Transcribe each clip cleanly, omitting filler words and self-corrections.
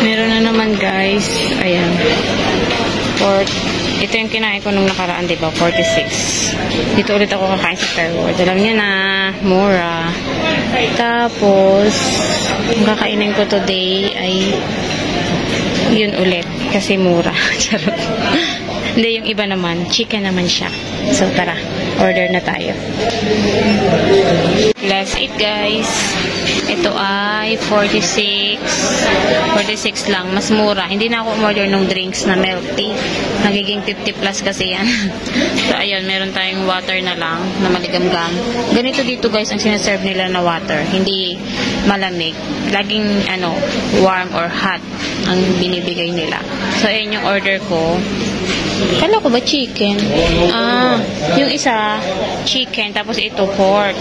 Meron na naman guys. Ayan. Pork. Ito yung kinain ko nung nakaraan, diba? 46. Dito ulit ako kakain sa Fairworld. Alam niyo na, mura. Tapos, ang kakainin ko today ay yun ulit. Kasi mura. Charot. Hindi, yung iba naman. Chicken naman siya. So, tara. Order na tayo. Let's eat, guys. Ito ay 46. 46 lang. Mas mura. Hindi na ako umorder ng drinks na milk tea. Nagiging 50 plus kasi yan. So, ayun. Meron tayong water na lang na maligamgam. Ganito dito, guys, ang sinaserve nila na water. Hindi malamig. Laging, warm or hot ang binibigay nila. So, ayun yung order ko. Kala ko ba chicken? Yung isa, chicken. Tapos ito, pork.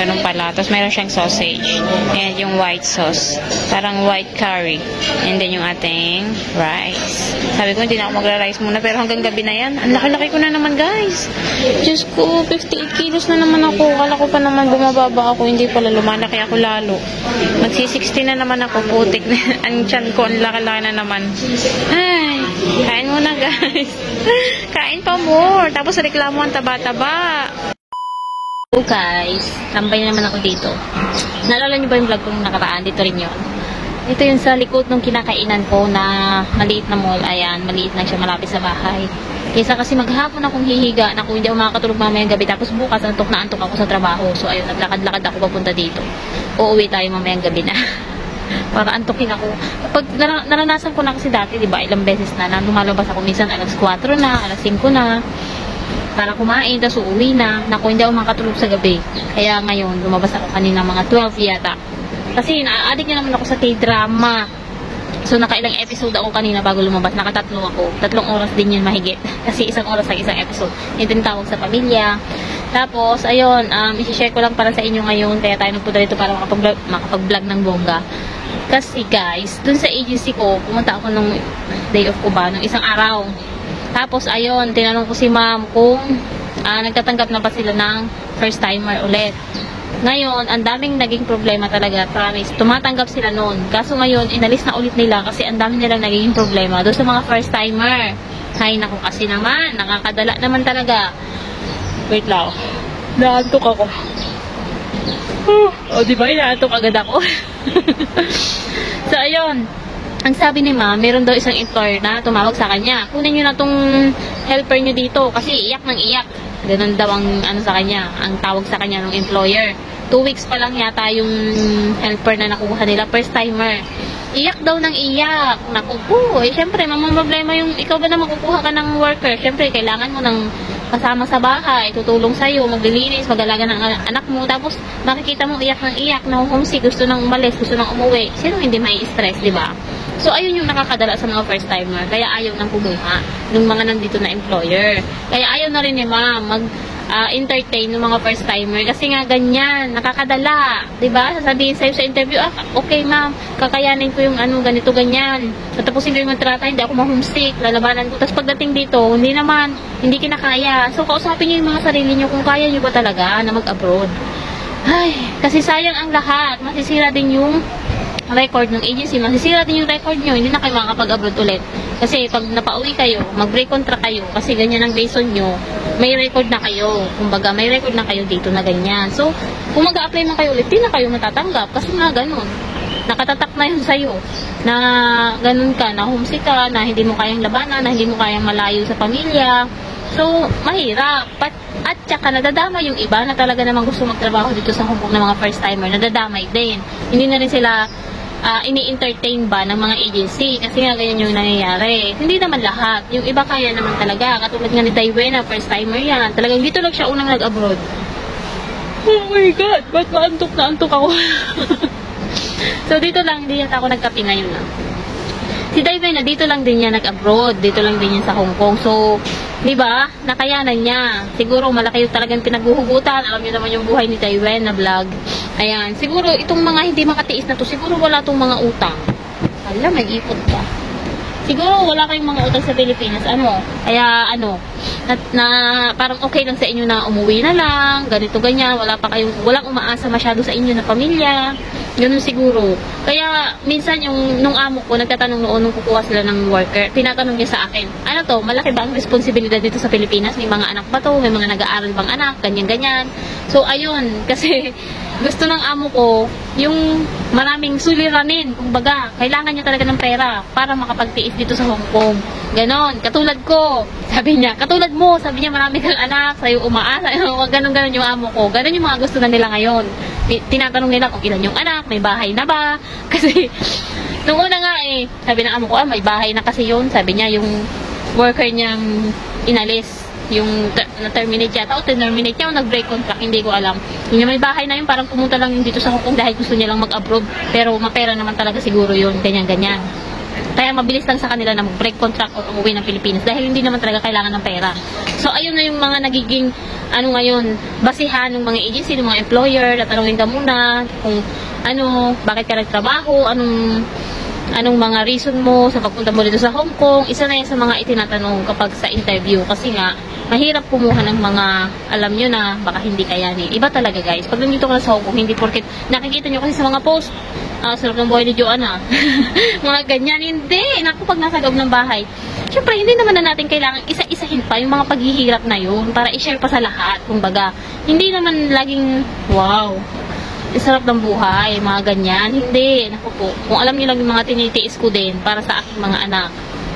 Ganun pala. Tapos meron siyang sausage. And yung white sauce. Parang white curry. And then yung ating rice. Sabi ko, hindi na ako magra-rice muna. Pero hanggang gabi na yan. Ang laki-laki ko na naman, guys. Diyos ko, 58 kilos na naman ako. Kala ko pa naman bumababa ako. Hindi pala, lumalaki ako lalo. Magsi-60 na naman ako. Putik na. Ang tiyan ko, ang laki-laki na naman. Ay, kain muna, guys. Kain pa more. Tapos reklamo ang taba-taba. So guys, tambay naman ako dito. Naalala niyo ba yung vlog ko nung nakaraan? Dito rin yun. Ito yung sa likod ng kinakainan ko na maliit na mall. Ayan, maliit lang siya, malapit sa bahay. Kaysa kasi maghapon akong hihiga na kung hindi ako makakatulog mamayang gabi. Tapos bukas antok na antok ako sa trabaho. So ayun, naglakad-lakad ako papunta dito. Uuwi tayo mamayang gabi na. Para antukin ako. Pag naranasan ko na kasi dati, di ba, ilang beses na lumalabas ako minsan alas 4 na, alas 5 na para kumain, tapos uuwi na. Naku, hindi ako makatulog sa gabi. Kaya ngayon, lumabas ako kanina mga 12 yata. Kasi na-addict na naman ako sa K-drama. So, nakailang episode ako kanina bago lumabas. Nakatatlo ako. 3 oras din yun mahigit. Kasi 1 oras ang isang episode. Yung tinatawag sa pamilya. Tapos, ayun, isi-share ko lang para sa inyo ngayon. Kaya tayo nagpunta dito para makapag-vlog ng bongga. Kasi guys, dun sa agency ko, pumunta ako nung day off ko ba, nung isang araw. Tapos, ayun, tinanong ko si ma'am kung nagtatanggap na ba sila ng first timer ulit. Ngayon, ang daming naging problema talaga, promise. Tumatanggap sila noon. Kaso ngayon, inalis na ulit nila kasi ang dami nilang naging problema doon sa mga first timer. Hay naku kasi naman, nakakadala naman talaga. Wait lang. Naantok ako. Diba? Inaantok agad ako. So, ayun. Ang sabi ni ma'am, meron daw isang employer na tumawag sa kanya. Kunin nyo na tong helper nyo dito kasi iyak ng iyak. Ganun daw ang sa kanya, ang tawag sa kanya ng employer. 2 weeks pa lang yata yung helper na nakuha nila, first timer. Iyak daw ng iyak. Naku po, syempre, problema yung ikaw ba na makukuha ka ng worker? Syempre, kailangan mo ng kasama sa bahay, tutulong sa'yo, maglilinis, mag-alaga ng anak mo. Tapos, makikita mo iyak ng iyak, na homesick, gusto nang umalis, gusto nang umuwi. Sino hindi may stress, di ba? So, ayun yung nakakadala sa mga first timer. Kaya ayaw nang kumuha ng mga nandito na employer. Kaya ayaw na rin ni ma'am entertain ng mga first timer. Kasi nga ganyan, nakakadala. Diba? Sasabihin sa'yo sa interview, okay ma'am, kakayanin ko yung ganito, ganyan. Tatapusin ko yung kontrata, hindi ako ma-homesick, lalabanan ko. Tapos pagdating dito, hindi kinakaya. So, kausapin nyo yung mga sarili nyo kung kaya nyo ba talaga na mag-abroad. Ay, kasi sayang ang lahat. Masisira din yung record ng agency, masisira din yung record nyo, hindi na kayo makakapag-abroad ulit. Kasi pag napauwi kayo, mag-break contract kayo, kasi ganyan ang based on nyo, may record na kayo. Kumbaga, may record na kayo dito na ganyan. So, kung mag-a-apply na kayo ulit, di na kayo matatanggap. Kasi nga ganun. Nakatatak na yun sa'yo. Na ganun ka, na homesick ka, na hindi mo kayang labanan, na hindi mo kayang malayo sa pamilya. So, mahirap. At saka nadadamay yung iba na talaga namang gusto magtrabaho dito sa Hong Kong ng mga first timer. Nadadamay din. Hindi na rin sila ini-entertain ba ng mga agency kasi nga ganyan yung nangyayari. Hindi naman lahat. Yung iba kaya naman talaga. Katulad nga ni Taiwan na first timer yan. Talagang dito lang siya unang nag-abroad. Oh my God! Ba't maantok na antok ako? So dito lang, hindi yata ako nagkape ngayon lang. Si Taiwan na dito lang din niya nag-abroad. Dito lang din yan sa Hong Kong. So, di ba? Nakayanan niya. Siguro malaki yung talagang pinaghuhugutan. Alam niyo naman yung buhay ni Taiwan na vlog. Ayan. Siguro itong mga hindi makatiis na to, siguro wala tong mga utang. Hala, may ipot pa. siguro wala kayong mga utang sa Pilipinas, kaya na parang okay lang sa inyo na umuwi na lang, ganito ganyan, walang umaasa masyado sa inyo na pamilya, ganun siguro. Kaya minsan nung amo ko nagtatanong noon nung kukuha sila ng worker, tinatanong niya sa akin, malaki ba ang responsibilidad dito sa Pilipinas? May mga anak ba to? May mga nag-aaral bang anak? Ganyan. So ayun, kasi gusto ng amo ko yung maraming suliranin, kumbaga, kailangan niya talaga ng pera para makapagtiis dito sa Hong Kong. Ganon, katulad ko, sabi niya, katulad mo, sabi niya marami kang anak, sa'yo umaasa, ganon yung amo ko. Ganon yung mga gusto na nila ngayon. Tinatanong nila kung ilan yung anak, may bahay na ba? Kasi, nung una nga sabi ng amo ko, may bahay na kasi yun, sabi niya, yung worker niyang inalis, yung na-terminate yata o terminate niya o nag-break contract, hindi ko alam. Yung may bahay na yun, parang pumunta lang yung dito sa Hong Kong dahil gusto niya lang mag-abroad, pero mapera naman talaga siguro yun, ganyan. Kaya mabilis lang sa kanila na mag-break contract o umuwi ng Pilipinas dahil hindi naman talaga kailangan ng pera. So ayun na yung mga nagiging ngayon, basihan ng mga agency, ng mga employer, tatanungin ka muna kung bakit ka nagtrabaho, anong mga reason mo sa pagpunta mo dito sa Hong Kong. Isa na yan sa mga itinatanong kapag sa interview kasi nga mahirap kumuha ng mga alam nyo na baka hindi kayanin. Iba talaga guys, pag nandito ka na sa Hong Kong, hindi porket nakikita nyo kasi sa mga post, sarap ng buhay ni Joanna, mga ganyan, hindi. Naku, pag nasa loob ng bahay, syempre hindi naman na natin kailangan isa-isahin pa yung mga paghihirap na yun para i-share pa sa lahat, kumbaga hindi naman laging wow, sarap ng buhay, mga ganyan. Hindi, naku po, kung alam niyo lang yung mga tinitiis ko din para sa aking mga anak,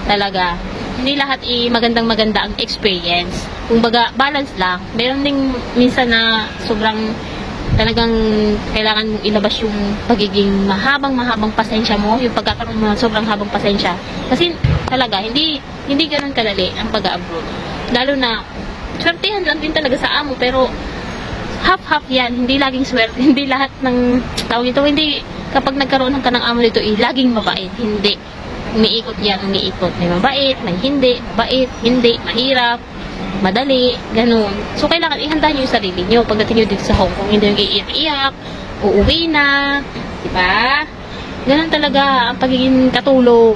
talaga hindi lahat magandang-maganda ang experience. Kumbaga, balance lang. Meron ding minsan na sobrang talagang kailangan mong ilabas yung pagiging mahabang pasensya mo, yung pagkakaroon mo sobrang habang pasensya. Kasi talaga, hindi ganun kadali ang pag-abroad. Lalo na, swertihan lang din talaga sa amo, pero half-half yan, hindi laging swerte, hindi lahat ng tawag ito, hindi kapag nagkaroon ka ng amo dito, laging mabait, hindi. Umiikot yan, umiikot. May mabait, may hindi, mabait, hindi, mahirap, madali, ganun. So, kailangan ihanda nyo yung sarili nyo. Pagdating nyo dito sa Hong Kong, hindi yung iiyak-iyak, uuwi na, diba? Ganun talaga ang pagiging katulong.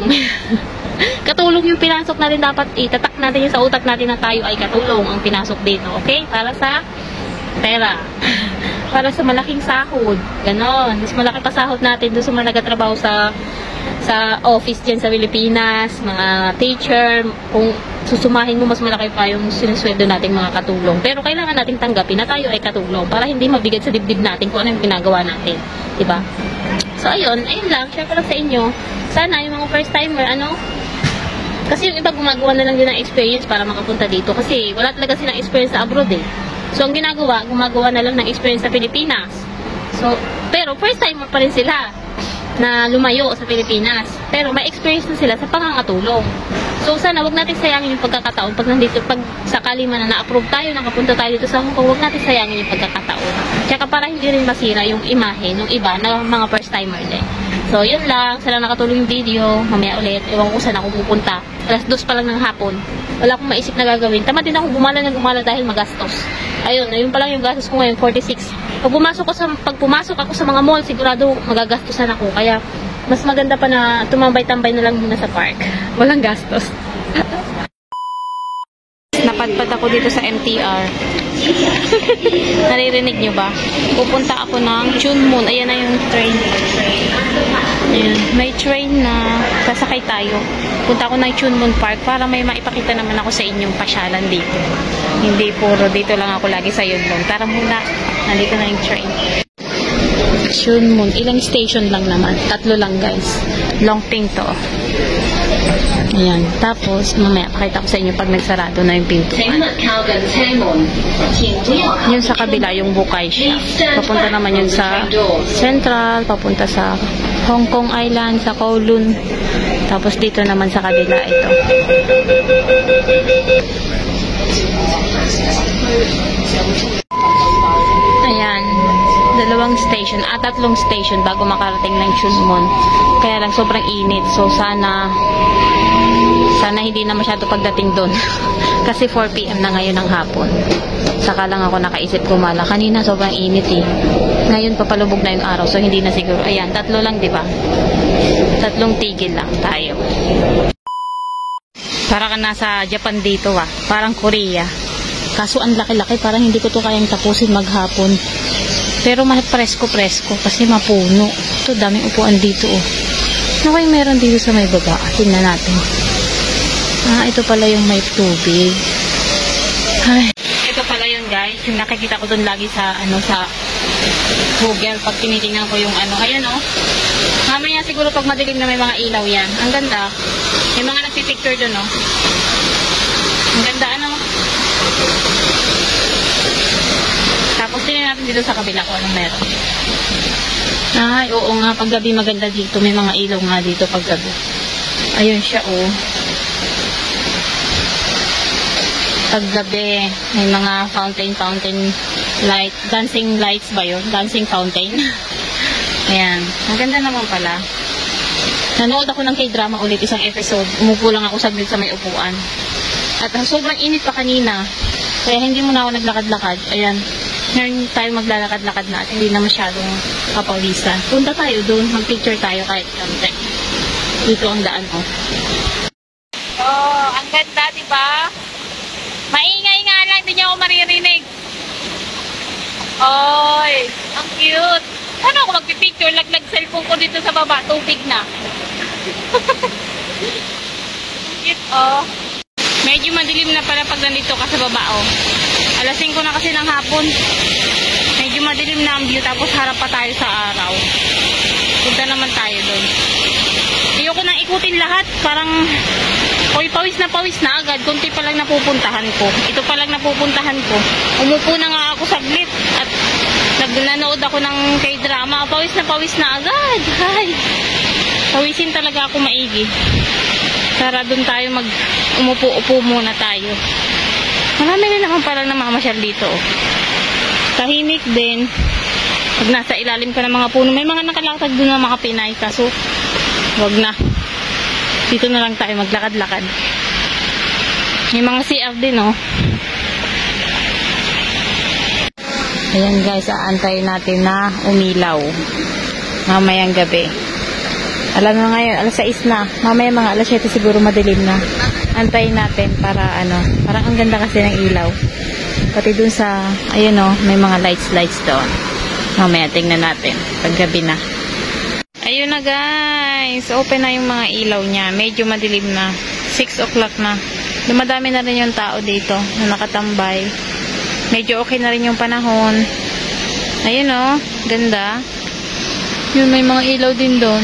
Katulong yung pinasok natin, dapat itatak natin yung sa utak natin na tayo ay katulong ang pinasok dito, okay? Para sa pera. Para sa malaking sahod. Ganon. Mas malaki pa sahod natin doon sa mga nagtatrabaho sa office dyan sa Pilipinas, mga teacher. Kung susumahin mo, mas malaki pa yung sinusweldo nating mga katulong. Pero kailangan nating tanggapin na tayo ay katulong para hindi mabigat sa dibdib natin kung ano yung ginagawa natin. Diba? So, ayun lang. Share ko lang sa inyo. Sana yung mga first timer, kasi yung iba gumagawa na lang din ng experience para makapunta dito. Kasi wala talaga silang experience sa abroad So, ang gumagawa na lang ng experience sa Pilipinas. So, pero first timer pa rin sila na lumayo sa Pilipinas. Pero may experience na sila sa pangangatulong. So, sana wag natin sayangin yung pagkakataon pag sakali man na na-approve tayo, nakapunta tayo dito sa Hong Kong, wag natin sayangin yung pagkakataon. Tsaka para hindi rin masira yung imahe ng iba na mga first timer din. So, yun lang. Sana nakatulong yung video. Mamaya ulit. Ewan ko saan ako pupunta. 2:00 pa lang ng hapon. Wala akong maisip na gagawin. Tamad din ako gumala dahil magastos. Ayun pa lang yung gastos ko ngayon, 46. Pag pumasok ako sa mga mall, sigurado magagastosan ako. Kaya, mas maganda pa na tumambay-tambay na lang muna sa park. Walang gastos. Napadpad ako dito sa MTR. Naririnig nyo ba? Pupunta ako ng Chunmun. Ayan na yung train. Ayan. May train na sasakay tayo. Punta ako ng Chunmun Park para may maipakita naman ako sa inyong pasyalan dito. Hindi puro dito lang ako lagi sa Yunlong. Tara muna. Nandito na yung train. Chunmun. Ilang station lang naman. 3 lang guys. Longping to. Ayan. Tapos, mamaya pakita ko sa inyo pag nagsarado na yung pintuan. Yun sa kabila, yung Bukay siya. Papunta naman yun sa Central, papunta sa Hong Kong Island, sa Kowloon. Tapos dito naman sa kabila, ito. Ayan. 2 station, 3 station bago makarating ng Chunmun. Kaya lang sobrang init. So, sana hindi na masyado pagdating doon. Kasi 4 PM na ngayon ng hapon. Saka lang ako nakaisip gumala. Kanina sobrang init Ngayon papalubog na yung araw. So hindi na siguro. Ayan, 3 lang, di ba? 3 tigil lang tayo. Para ka nasa Japan dito ah. Parang Korea. Kaso ang laki-laki, parang hindi ko to kayang tapusin maghapon. Pero presko-presko kasi mapuno. Ito, daming upuan dito oh. Ano kayong meron dito sa may baba? Tingnan natin. Ito pala yung may tubig. Ay. Ito pala yun guys. Yung nakikita ko dun lagi sa sa Google pag tinitingnan ko yung Ayan oh. Mamaya siguro pag madilim na may mga ilaw yan. Ang ganda. May mga nagpipicture dun oh. Ang ganda Tapos tingnan natin dito sa kabila ko anong meron. Ay, oo nga, paggabi maganda dito. May mga ilaw nga dito paggabi. Ayun siya, oh. Paggabi, may mga fountain light. Dancing lights ba yun? Dancing fountain. Ayan. Ang ganda naman pala. Nanood ako ng K-drama ulit, isang episode. Umupo lang ako saglit sa may upuan. At sobrang init pa kanina. Kaya hindi muna ako naglakad-lakad. Ayan. Ngayon tayo maglalakad-lakad na at hindi na masyadong kapawisan. Punta tayo doon, mag-picture tayo kahit konti. Dito ang daan, oh. Oh, ang ganda, diba? Maingay nga lang, hindi niya ako maririnig. Oy, ang cute. Ano ako magpipicture? Laglag cellphone ko dito sa baba, tubig na. Cute, oh. Medyo madilim na pala pag nandito ka sa baba, oh. Alas 5 na kasi ng hapon. Medyo madilim na ang view, tapos harap pa tayo sa araw. Punta naman tayo doon. Ayoko nang ikutin lahat. Parang, pawis na agad. Kunti pa lang napupuntahan ko. Ito pa lang napupuntahan ko. Umupo na nga ako saglit. At nanood ako ng K-drama. Pawis na agad. Ay, pawisin talaga ako maigi. Tara doon tayo umupo-upo muna tayo. Marami na naman palang namamasyal dito. Oh. Tahimik din. Pag nasa ilalim ka ng mga puno, may mga nakalatag doon na mga Pinay. Kaso, wag na. Dito na lang tayo maglakad-lakad. May mga CR din, oh. Ayan guys, aantayin natin na umilaw. Mamayang gabi. Alam mo ngayon, alas 6 na. Mamaya mga alas 7 siguro madilim na. Antayin natin para parang ang ganda kasi ng ilaw. Pati dun sa, ayun oh, may mga lights doon. Mamaya tingnan natin, paggabi na. Ayun na guys, open na yung mga ilaw niya. Medyo madilim na. 6 o'clock na. Dumadami na rin yung tao dito na nakatambay. Medyo okay na rin yung panahon. Ayun oh, ganda. Yun, may mga ilaw din doon.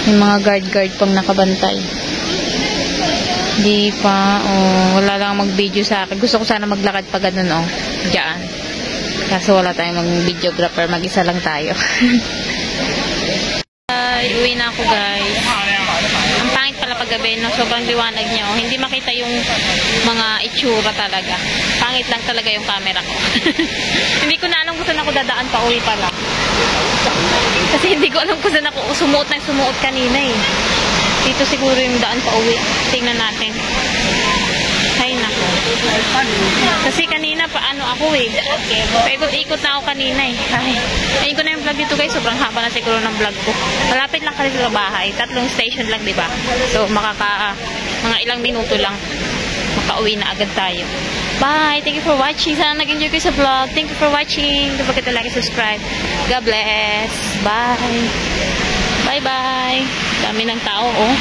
May mga guard pang nakabantay. Hindi pa, wala lang mag-video sa akin. Gusto ko sana maglakad pa ganun, diyan. Kaso wala tayong mag-videographer, mag-isa lang tayo. Uwi na ako guys. Ang pangit pala paggabi, no? Sobrang liwanag niya, hindi makita yung mga itsura talaga. Pangit lang talaga yung camera ko. Hindi ko na alam kung saan ako dadaan pa uwi pala. Kasi hindi ko alam kung saan ako sumuot kanina eh. Dito siguro yung daan pa uwi. Tingnan natin. Ay nako. Kasi kanina paano ako eh. Paikot-ikot na ako kanina eh. Ay, ayun ko na yung vlog dito guys. Sobrang haba na siguro ng vlog ko. Malapit lang kasi sa bahay. 3 station lang, diba? So mga ilang minuto lang makauwi na agad tayo. Bye! Thank you for watching. Sana nag-enjoy kayo sa vlog. Thank you for watching. Don't forget to like and subscribe. God bless. Bye! Bye-bye! Dami ng tao, oh.